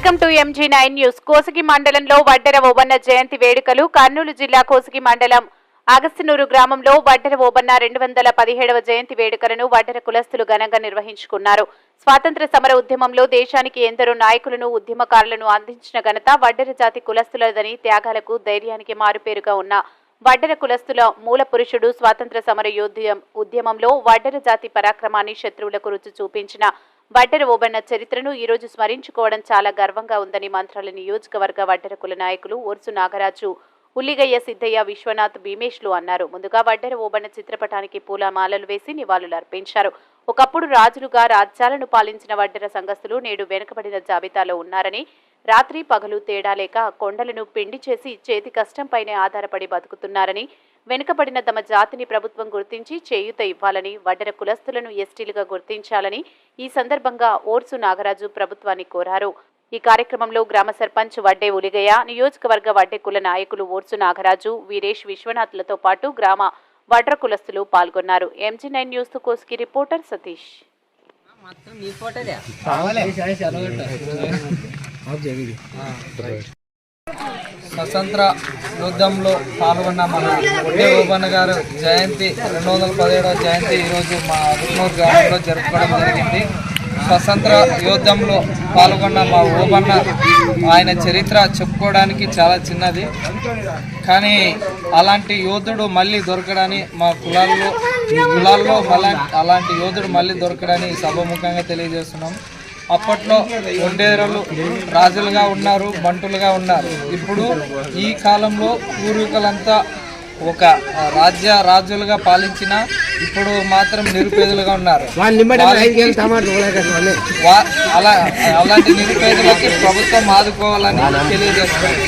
Welcome to MG9 news. Kosigi మండలంలో వడ్డెర ఓబన్న జయంతి వేడుకలు. కర్నూలు జిల్లా కోసిగి మండలం అగస్తినూరు గ్రామంలో వడ్డెర ఓబన్న 217వ జయంతి వేడుకలను వడ్డెర కులస్తులు ఘనంగా నిర్వహించుకున్నారు. స్వాతంత్ర సమర ఉద్యమంలో దేశానికి ఎందరో నాయకులను, ఉద్యమకారులను అందించిన ఘనత వడ్డెర జాతి కులస్తులదని, త్యాగాలకు, ధైర్యానికి మారుపేరుగా ఉన్న వడ్డెర కులస్తుల మూల పురుషుడు. స్వాతంత్ర సమర ఉద్యమంలో వడ్డెర జాతి పరాక్రమాన్ని శత్రువులకు రుచి చూపించిన వడ్డెర ఓబన్న చరిత్రను ఈ రోజు స్మరించుకోవడం చాలా గర్వంగా ఉందని మంత్రాల నియోజకవర్గ వడ్డెర కుల నాయకులు ఓర్సు నాగరాజు, ఉల్లిగయ్య సిద్ధయ్య, విశ్వనాథ్, భీమేష్లు అన్నారు. ముందుగా వడ్డెర ఓబన్న చిత్రపటానికి పూలమాలలు వేసి నివాళులు అర్పించారు. ఒకప్పుడు రాజులుగా రాజ్యాలను పాలించిన వడ్డెర సంఘస్థులు నేడు వెనుకబడిన జాబితాలో ఉన్నారని, రాత్రి పగలు తేడా లేక కొండలను పిండి చేసి చేతి కష్టంపైనే ఆధారపడి బతుకుతున్నారని, వెనుకబడిన తమ జాతిని ప్రభుత్వం గుర్తించి చేయూత ఇవ్వాలని, వడ్డెర కులస్తులను ఎస్టీలుగా గుర్తించాలని ఈ సందర్భంగా ఓర్సు నాగరాజు ప్రభుత్వాన్ని కోరారు. ఈ కార్యక్రమంలో గ్రామ సర్పంచ్ వడ్డే ఉలిగయ్య, నియోజకవర్గ వడ్డే కుల నాయకులు ఓర్సు నాగరాజు, వీరేష్, విశ్వనాథ్లతో పాటు గ్రామ వడ్డెర కులస్తులు పాల్గొన్నారు. MG9 news Koski reporter Satish. స్వతంత్ర యుద్ధంలో పాల్గొన్న మన వడ్డే ఓబన్న గారు జయంతి 217వ జయంతి ఈరోజు మా అగస్తినూరు గ్రామంలో జరుపుకోవడం జరిగింది. స్వతంత్ర యుద్ధంలో పాల్గొన్న మా ఓబన్న ఆయన చరిత్ర చెప్పుకోవడానికి చాలా చిన్నది, కానీ అలాంటి యోధుడు మళ్ళీ దొరకడని మా కులాల్లో అలాంటి యోధుడు మళ్ళీ దొరకడని సభముఖంగా తెలియజేస్తున్నాం. అప్పట్లో ఒంటేరలు రాజులుగా ఉన్నారు, బంటులుగా ఉన్నారు. ఇప్పుడు ఈ కాలంలో పూర్వీకులంతా ఒక రాజులుగా పాలించిన ఇప్పుడు మాత్రం నిరుపేదలుగా ఉన్నారు. అలాంటి నిరుపేదలకి ప్రభుత్వం ఆదుకోవాలని తెలియజేస్తున్నారు.